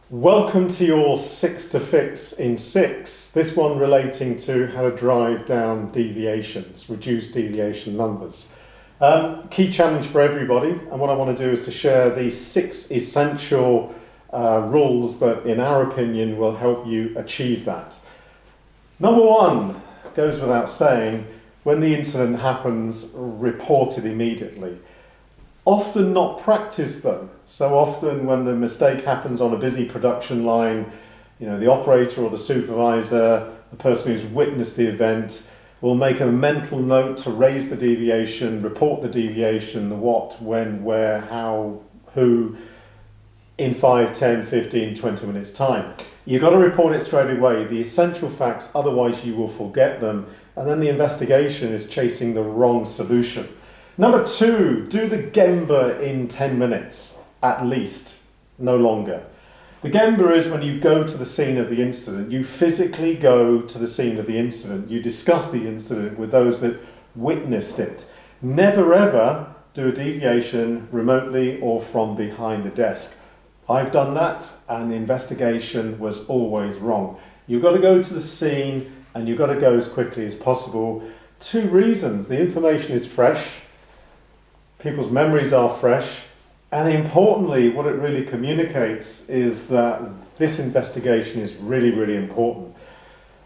Welcome to your 6 to Fix in 6. This one relating to how to drive down deviations, reduce deviation numbers. Key challenge for everybody, and what I want to do is to share these 6 essential rules that, in our opinion, will help you achieve that. Number 1 goes without saying: when the incident happens, report it immediately. Often not practiced though. So often when the mistake happens on a busy production line, the operator or the supervisor, the person who's witnessed the event, will make a mental note to raise the deviation, report the deviation, the what, when, where, how, who, in 5, 10, 15, 20 minutes time. You've got to report it straight away, the essential facts, otherwise you will forget them, and then the investigation is chasing the wrong solution. Number 2, do the Gemba in 10 minutes, at least, no longer. The Gemba is when you go to the scene of the incident. You physically go to the scene of the incident. You discuss the incident with those that witnessed it. Never ever do a deviation remotely or from behind the desk. I've done that, and the investigation was always wrong. You've got to go to the scene, and you've got to go as quickly as possible. 2 reasons: the information is fresh, people's memories are fresh, and importantly, what it really communicates is that this investigation is really, really important.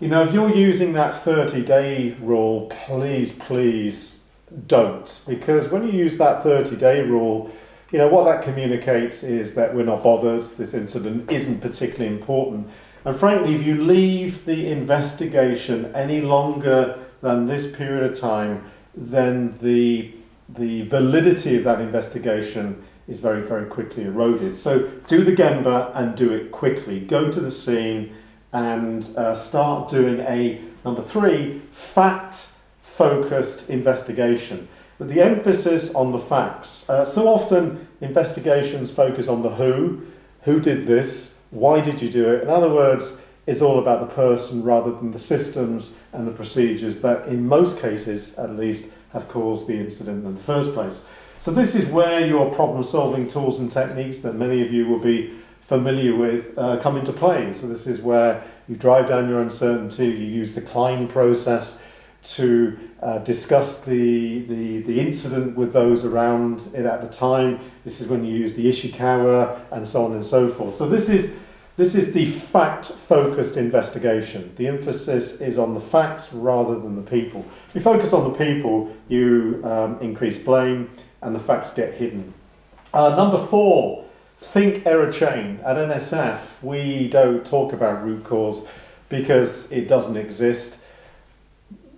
If you're using that 30-day rule, please don't. Because when you use that 30-day rule, what that communicates is that we're not bothered, this incident isn't particularly important. And frankly, if you leave the investigation any longer than this period of time, then the validity of that investigation is very, very quickly eroded. So do the Gemba and do it quickly. Go to the scene and start doing a, number 3, fact-focused investigation. With the emphasis on the facts. So often investigations focus on the who did this, why did you do it? In other words, it's all about the person rather than the systems and the procedures that, in most cases at least, have caused the incident in the first place. So this is where your problem-solving tools and techniques that many of you will be familiar with come into play. So this is where you drive down your uncertainty, you use the Klein process to discuss the incident with those around it at the time. This is when you use the Ishikawa and so on and so forth. So this is the fact-focused investigation. The emphasis is on the facts rather than the people. If you focus on the people, you increase blame and the facts get hidden. Number 4, think error chain. At NSF, we don't talk about root cause because it doesn't exist.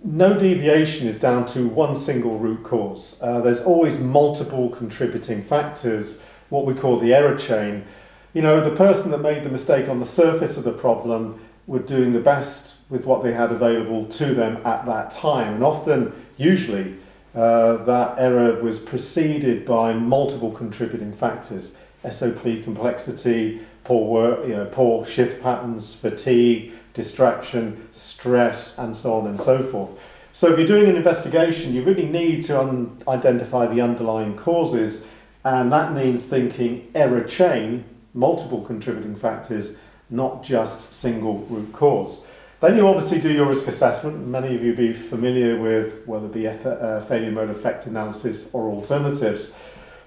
No deviation is down to one single root cause. There's always multiple contributing factors, what we call the error chain. The person that made the mistake on the surface of the problem were doing the best with what they had available to them at that time. And often, usually, that error was preceded by multiple contributing factors. SOP complexity, poor work, poor shift patterns, fatigue, distraction, stress, and so on and so forth. So if you're doing an investigation, you really need to identify the underlying causes, and that means thinking error chain, multiple contributing factors, not just single root cause. Then you obviously do your risk assessment. Many of you will be familiar with whether it be failure mode effect analysis or alternatives.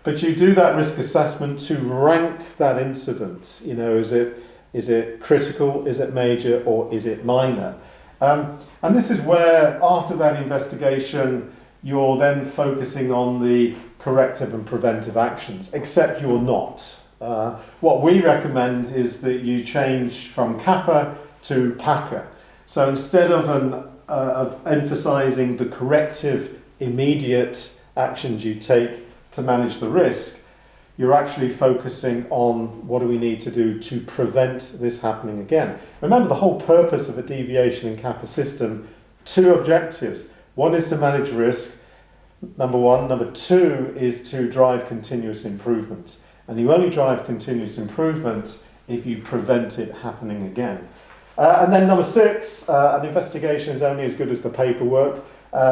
But you do that risk assessment to rank that incident. Is it critical, is it major, or is it minor? And this is where, after that investigation, you're then focusing on the corrective and preventive actions, except you're not. What we recommend is that you change from Kappa to Paka. So instead of emphasizing the corrective, immediate actions you take to manage the risk, you're actually focusing on what do we need to do to prevent this happening again. Remember, the whole purpose of a deviation in Kappa system, 2 objectives. One is to manage risk, number 1. Number 2 is to drive continuous improvement. And you only drive continuous improvement if you prevent it happening again. And then number 6, an investigation is only as good as the paperwork.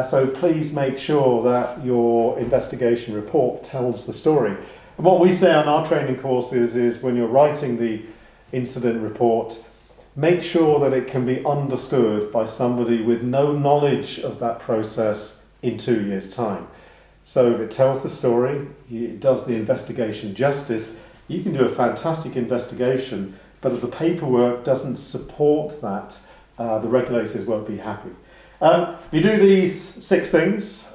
So please make sure that your investigation report tells the story. And what we say on our training courses is when you're writing the incident report, make sure that it can be understood by somebody with no knowledge of that process in 2 years' time. So if it tells the story, it does the investigation justice, you can do a fantastic investigation, but if the paperwork doesn't support that, the regulators won't be happy. If you do these 6 things,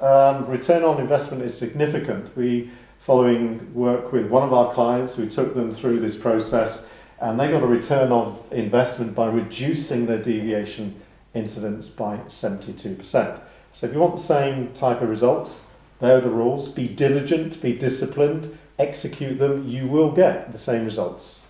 return on investment is significant. We, following work with one of our clients, we took them through this process and they got a return on investment by reducing their deviation incidents by 72%. So if you want the same type of results, there are the rules. Be diligent, be disciplined, execute them, you will get the same results.